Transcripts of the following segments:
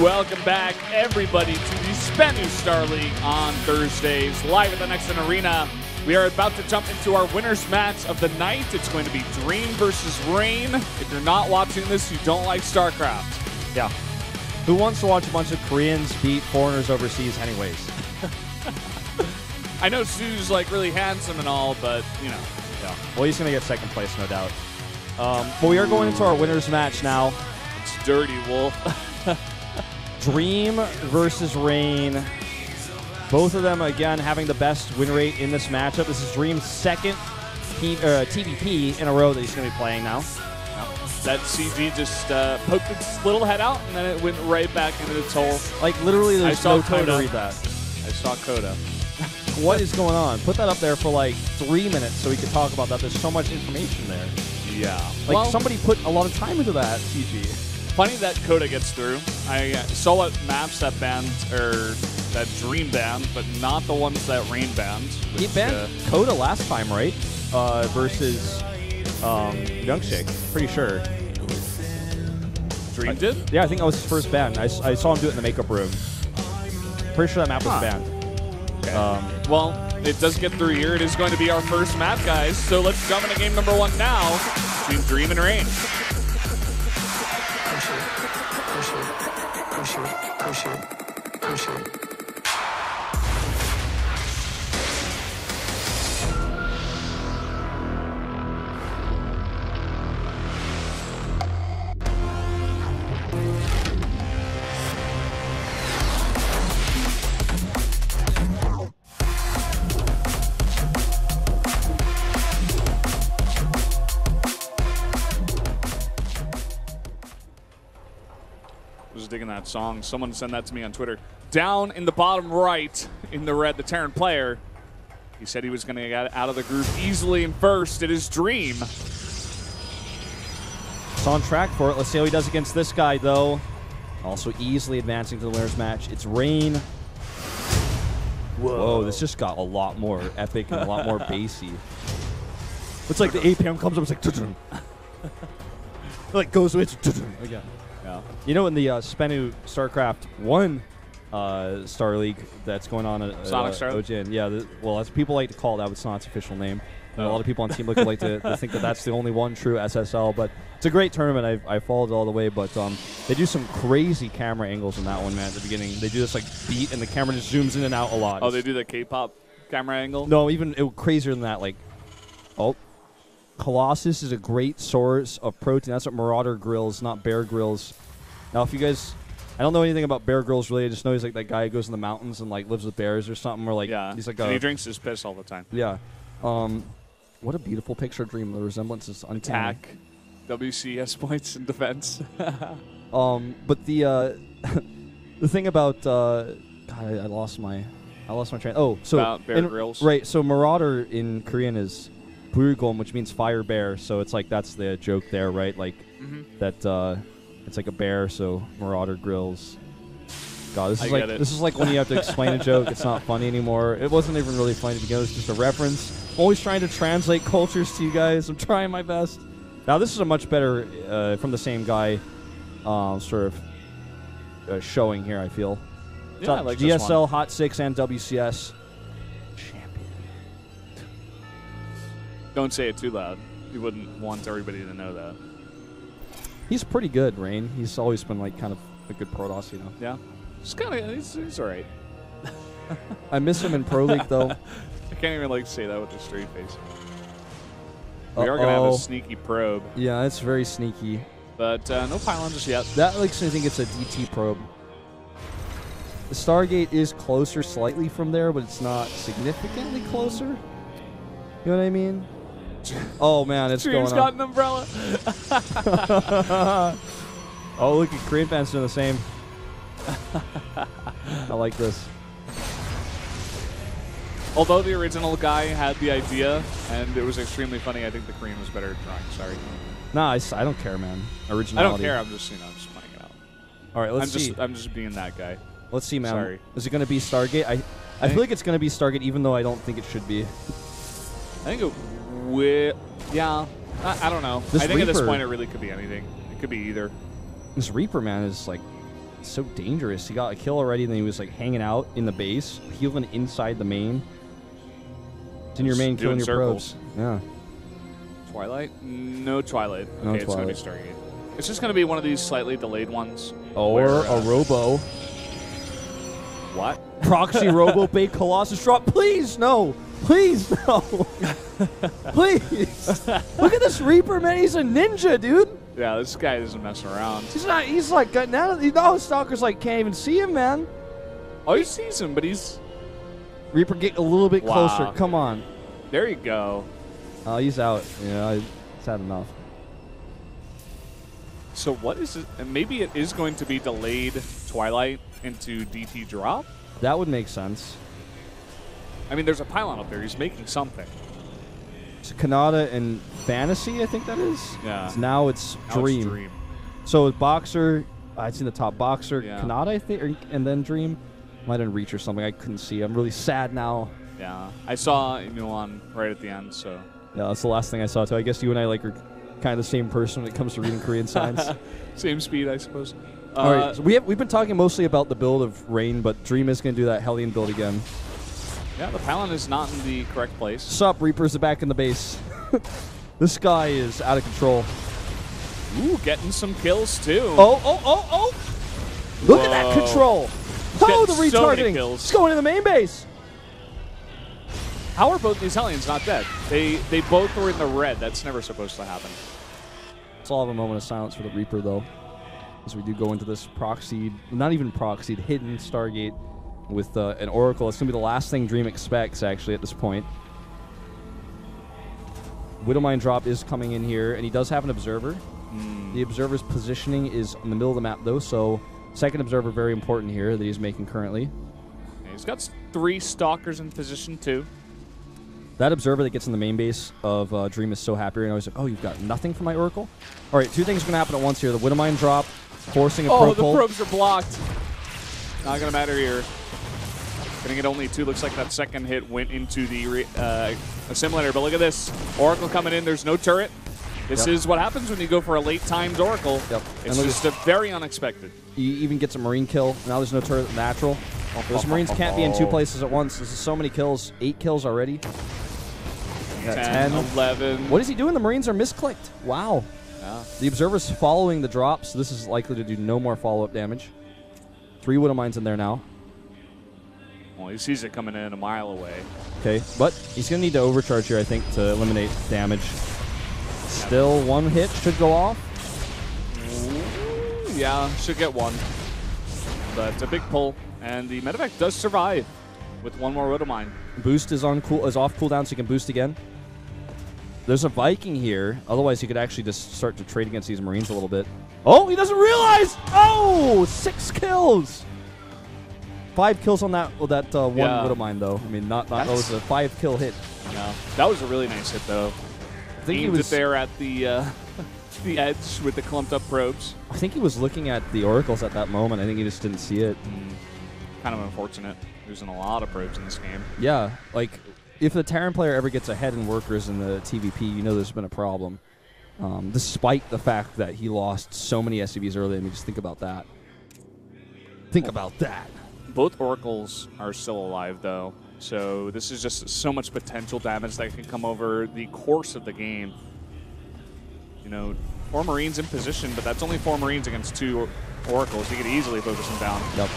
Welcome back, everybody, to the SBENU Star League on Thursdays, live at the Nexon Arena. We are about to jump into our winner's match of the night. It's going to be Dream versus Rain. If you're not watching this, you don't like Starcraft. Yeah. Who wants to watch a bunch of Koreans beat foreigners overseas anyways? I know Sue's like really handsome and all, but, you know. Yeah. Well, he's going to get second place, no doubt. But we are going into our winner's match now. It's Dirty Wolf. Dream versus Rain. Both of them, again, having the best win rate in this matchup. This is Dream's second TVP in a row that he's going to be playing now. That CG just poked its little head out, and then it went right back into its hole. Like, literally, there's no time to read that. I saw Coda. What is going on? Put that up there for, like, 3 minutes so we can talk about that. There's so much information there. Yeah. Like, well, somebody put a lot of time into that CG. Funny that Coda gets through. I saw what maps that banned, or that Dream banned, but not the ones that Rain banned. Which, he banned Coda last time, right? Versus Youngshake, pretty sure. Dream did? Yeah, I think that was his first ban. I saw him do it in the makeup room. Pretty sure that map was banned. Okay. Well, it does get through here. It is going to be our first map, guys. So let's jump into game number 1 now between Dream and Rain. Digging that song. Someone sent that to me on Twitter. Down in the bottom right in the red, the Terran player, he said he was going to get out of the group easily in first. It is Dream. It's on track for it. Let's see how he does against this guy, though. Also easily advancing to the winner's match. It's Rain. Whoa, this just got a lot more epic and a lot more bassy. It's like the APM comes up, it's like... like goes with... again. Yeah. You know, in the SBENU Starcraft 1 Star League that's going on at Sonic Star League? OGN, yeah, well, as people like to call it, that was Sonic's official name. And a lot of people on Team Liquid like to think that that's the only one true SSL, but it's a great tournament. I followed it all the way, but they do some crazy camera angles in that one, man, at the beginning. They do this, like, beat, and the camera just zooms in and out a lot. Oh, they do the K-pop camera angle? No, even crazier than that, like, Colossus is a great source of protein. That's what Marauder grills, not Bear Grylls. Now, if you guys, I don't know anything about Bear Grylls really. I just know he's like that guy who goes in the mountains and like lives with bears or something. Or like, yeah, he's like and he drinks his piss all the time. Yeah. What a beautiful picture of Dream. The resemblance is uncanny. Attack, WCS points in defense. But the the thing about God, I lost my train. Oh, so about Bear Grylls. Right. So Marauder in Korean is Burgom, which means fire bear. So it's like that's the joke there, right? Like that. It's like a bear. So Marauder grills. God, this is like when you have to explain a joke. It's not funny anymore. It wasn't even really funny to begin with. It's just a reference. I'm always trying to translate cultures to you guys. I'm trying my best. Now this is a much better from the same guy, sort of showing here. I feel. Yeah, I like GSL, this one. Hot 6, and WCS. Don't say it too loud. You wouldn't want everybody to know that. He's pretty good, Rain. He's always been like kind of a good Protoss, you know. Yeah, he's all right. I miss him in Pro League though. I can't even like say that with a straight face. We are gonna have a sneaky probe. Yeah, it's very sneaky. But no pylon just yet. That makes me think it's a DT probe. The Stargate is closer slightly from there, but it's not significantly closer. You know what I mean? Oh man, it's Dream's going on. got an umbrella. Oh, look at Korean fans doing the same. I like this. Although the original guy had the idea and it was extremely funny, I think the Korean was better at drawing. Sorry. Nah, I don't care, man. Originality. I don't care. I'm just just pointing it out. All right, let's see. I'm just being that guy. Let's see, man. Sorry. Is it going to be Stargate? I feel like it's going to be Stargate, even though I don't think it should be. I think it will. Yeah. I don't know. I think at this point it really could be anything. It could be either. This Reaper, man, is like It's so dangerous. He got a kill already, and then he was like hanging out in the base, healing inside the main. It's in your main, killing your probes. Yeah. Twilight? No Twilight. Okay, No it's going to be Twilight. Stargate. It's just going to be one of these slightly delayed ones. Or a Robo. What? Proxy Robo bait Colossus drop. Please, no. Please, no. Please. Look at this Reaper, man. He's a ninja, dude. Yeah, this guy doesn't mess around. He's like, now Stalker's like, can't even see him, man. Oh, he sees him, but he's... Reaper, get a little bit closer. Come on. There you go. Oh, he's out. Yeah, he's had enough. So what is it? And maybe it is going to be delayed Twilight into DT drop? That would make sense. I mean, there's a pylon up there. He's making something. It's Kanata and Fantasy, I think that is. Yeah. Now it's Dream. So Boxer, I'd seen the top Boxer, Yeah. Kanata, I think, and then Dream. Might have Reach or something. I couldn't see. I'm really sad now. Yeah. I saw Inuan right at the end, so. Yeah, that's the last thing I saw, too. I guess you and I are kind of the same person when it comes to reading Korean signs. Same speed, I suppose. All right, so we've been talking mostly about the build of Rain, but Dream is going to do that Hellion build again. Yeah, the pylon is not in the correct place. Sup, Reapers are back in the base. This guy is out of control. Ooh, getting some kills, too. Oh. Look at that control. Oh, the getting so many retargeting. kills. It's going to the main base. How are both these Hellions not dead? They both were in the red. That's never supposed to happen. Let's all have a moment of silence for the Reaper, though, as we do go into this proxied, not even proxied, hidden Stargate with an Oracle. It's going to be the last thing Dream expects, actually, at this point. Widowmine drop is coming in here, and he does have an Observer. The Observer's positioning is in the middle of the map, though, so second Observer very important here that he's making currently. Yeah, he's got 3 Stalkers in position, too. That Observer that gets in the main base of Dream is so happy right now. He's like, oh, you've got nothing from my Oracle? All right, 2 things are going to happen at once here. The Widowmine drop, forcing a probe the pull. probes are blocked. Not going to matter here. Going to get only 2. Looks like that second hit went into the assimilator. But look at this. Oracle coming in. There's no turret. This is what happens when you go for a late-timed Oracle. Yep. It's just a very unexpected. He even gets a Marine kill. Now there's no turret natural. Those Marines can't be in 2 places at once. This is so many kills. 8 kills already. 10, 11. What is he doing? The Marines are misclicked. Wow. Yeah. The Observer's following the drop, so this is likely to do no more follow-up damage. 3 Widowmines in there now. Well, he sees it coming in a mile away. Okay, but he's going to need to overcharge here, I think, to eliminate damage. Still 1 hit should go off. Ooh, yeah, should get 1. But a big pull, and the medevac does survive with 1 more Widowmine. Boost is off cooldown, so he can boost again. There's a Viking here. Otherwise, he could actually just start to trade against these Marines a little bit. Oh, he doesn't realize! Oh, 6 kills! 5 kills on that one Widowmine, though. I mean, that was a 5-kill hit. No, that was a really nice hit, though. I think Aimed it there at the the edge with the clumped-up probes. I think he was looking at the Oracles at that moment. I think he just didn't see it. Kind of unfortunate. Losing a lot of probes in this game. Yeah, like, if the Terran player ever gets ahead in workers in the TVP, you know there's been a problem. Despite the fact that he lost so many SCVs early. I mean, just think about that. Think about that. Both Oracles are still alive, though. So this is just so much potential damage that can come over the course of the game. You know, 4 Marines in position, but that's only 4 Marines against 2 Oracles. You could easily focus them down. Yep.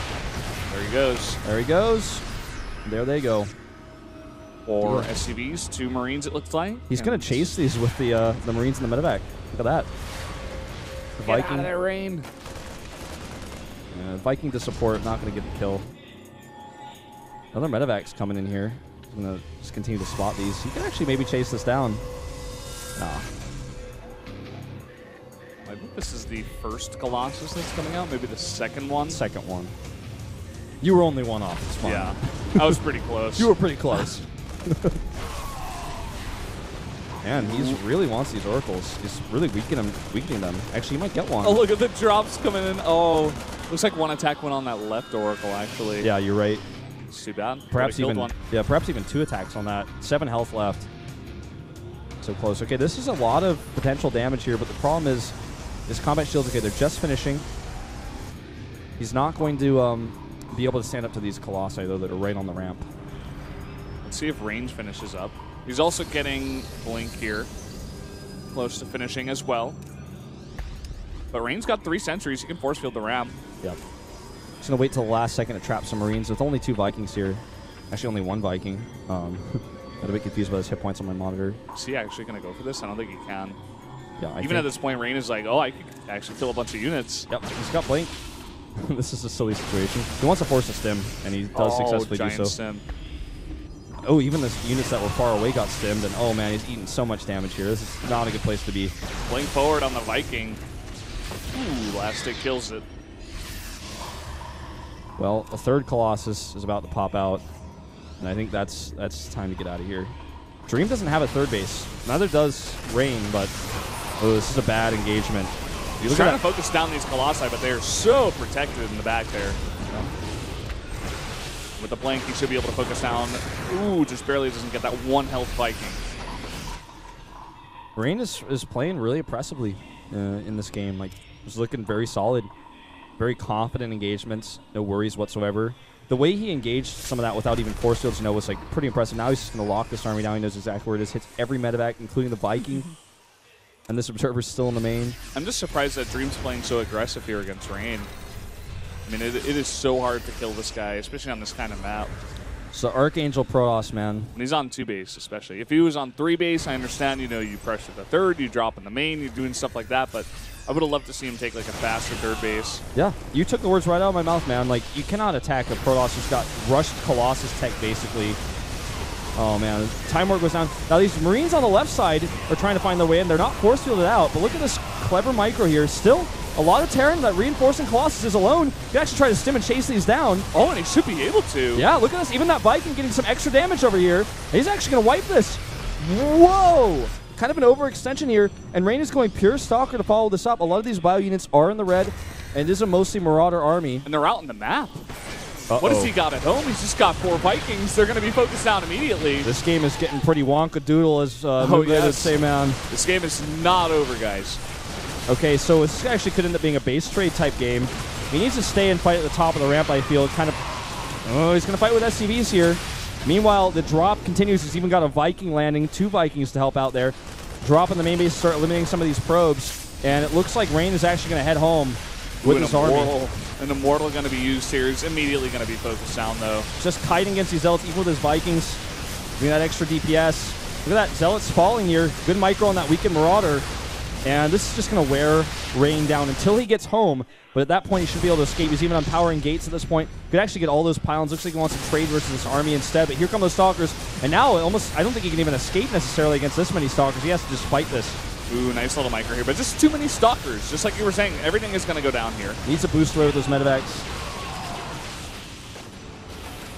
There he goes. There he goes. There they go. 4 SCVs, 2 Marines, it looks like. He's going to chase these with the Marines in the medevac. Look at that. The Get Viking. out of there, Rain. Viking to support, not going to get the kill. Another medevac's coming in here. I'm going to just continue to spot these. You can actually maybe chase this down. Nah. I think this is the first Colossus that's coming out, maybe the second one. Second one. You were only 1 off. It's fine. Yeah, I was pretty close. You were pretty close. Man, he really wants these Oracles. He's really weakening them. Actually, he might get one. Oh, look at the drops coming in. Oh, looks like 1 attack went on that left Oracle, actually. Yeah, you're right. It's too bad. Perhaps even one. Yeah, perhaps even 2 attacks on that. 7 health left. So close. Okay, this is a lot of potential damage here, but the problem is combat shields. Okay, they're just finishing. He's not going to be able to stand up to these Colossi, though, that are right on the ramp. Let's see if Range finishes up. He's also getting Blink here. Close to finishing as well. But Rain's got 3 sentries. He can force field the ramp. Yep. Just going to wait till the last second to trap some Marines with only 2 Vikings here. Actually, only 1 Viking. Got a bit confused by his hit points on my monitor. Is he actually going to go for this? I don't think he can. Yeah, Even at this point, Rain is like, oh, I could actually kill a bunch of units. Yep, he's got Blink. This is a silly situation. He wants to force a stim, and he does successfully do so. Stim. Oh, even the units that were far away got stimmed, and oh man, he's eating so much damage here. This is not a good place to be. Blink forward on the Viking. Ooh, last hit kills it. Well, a 3rd Colossus is about to pop out, and I think that's time to get out of here. Dream doesn't have a 3rd base. Neither does Rain, but oh, this is a bad engagement. He's trying to focus down these Colossi, but they're so protected in the back there. Yeah. With the Blink, he should be able to focus down. Ooh, just barely doesn't get that 1 health Viking. Rain is playing really impressively in this game. Like, he's looking very solid, very confident engagements, no worries whatsoever. The way he engaged some of that without even force fields, was like pretty impressive. Now he's just going to lock this army down. He knows exactly where it is. Hits every medevac, including the Viking. And this Observer's still in the main. I'm just surprised that Dream's playing so aggressive here against Rain. I mean, it is so hard to kill this guy, especially on this kind of map. So Archangel Protoss, man. When he's on 2 base, especially. If he was on 3 base, I understand, you pressure the 3rd, you drop in the main, you're doing stuff like that, but I would have loved to see him take like a faster 3rd base. Yeah, you took the words right out of my mouth, man. Like, you cannot attack a Protoss who's got rushed Colossus tech, basically. Oh, man. Time War goes down. Now, these Marines on the left side are trying to find their way in. They're not force-fielded out, but look at this clever micro here. Still, a lot of Terran that reinforcing Colossus is alone. You can actually try to stim and chase these down. Oh, and he should be able to. Yeah, look at this. Even that Viking getting some extra damage over here. He's actually going to wipe this. Whoa! Kind of an overextension here, and Rain is going pure Stalker to follow this up. A lot of these bio units are in the red, and it is a mostly Marauder army. And they're out in the map. What has he got at home? He's just got 4 Vikings. They're going to be focused down immediately. This game is getting pretty wonka-doodle, as Moogly would say, man. This game is not over, guys. Okay, so this actually could end up being a base trade type game. He needs to stay and fight at the top of the ramp, I feel. Kind of. Oh, he's going to fight with SCVs here. Meanwhile, the drop continues. He's even got a Viking landing, 2 Vikings to help out there. Drop in the main base to start eliminating some of these probes. And it looks like Rain is actually going to head home with his army. An Immortal going to be used here. He's immediately going to be focused down, though. Just kiting against these Zealots, even with his Vikings. Doing that extra DPS. Look at that. Zealots falling here. Good micro on that weakened Marauder. And this is just going to wear Rain down until he gets home. But at that point, he should be able to escape. He's even unpowering gates at this point. Could actually get all those pylons. Looks like he wants to trade versus this army instead. But here come those Stalkers. And now, I don't think he can even escape necessarily against this many Stalkers. He has to just fight this. Ooh, nice little micro here. But just too many Stalkers. Just like you were saying, everything is going to go down here. Needs a boost away with those medevacs.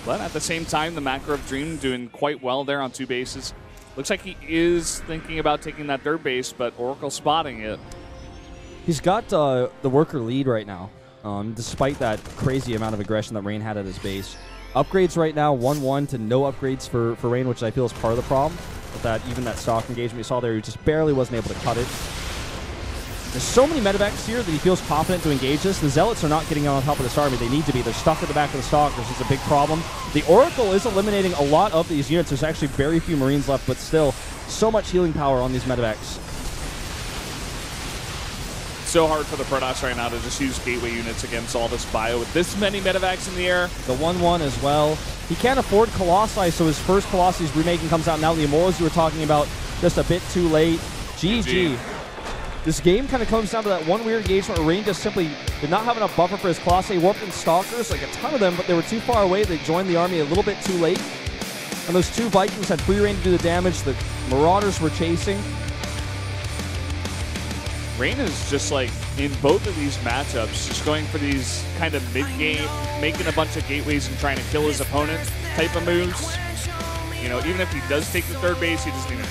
But at the same time, the macro of Dream doing quite well there on 2 bases. Looks like he is thinking about taking that 3rd base, but Oracle spotting it. He's got the worker lead right now, despite that crazy amount of aggression that Rain had at his base. Upgrades right now, 1-1 to no upgrades for Rain, which I feel is part of the problem. With that, even that stock engagement you saw there, he just barely wasn't able to cut it. There's so many medevacs here that he feels confident to engage this. The Zealots are not getting on top of this army. They need to be. They're stuck at the back of the Stalkers. It's a big problem. The Oracle is eliminating a lot of these units. There's actually very few Marines left, but still, so much healing power on these medevacs. So hard for the Protoss right now to just use gateway units against all this bio with this many medevacs in the air. The 1-1 as well. He can't afford Colossi, so his first Colossus remaking comes out now. The Immortals you were talking about, just a bit too late. GG. This game kind of comes down to that one weird engagement where Rain just simply did not have enough buffer for his Colossi. Warped in Stalkers, like a ton of them, but they were too far away. They joined the army a little bit too late. And those 2 Vikings had free reign to do the damage. The Marauders were chasing. Rain is just like, in both of these matchups, just going for these kind of mid-game, making a bunch of gateways and trying to kill his opponent type of moves. Even if he does take the 3rd base, he doesn't even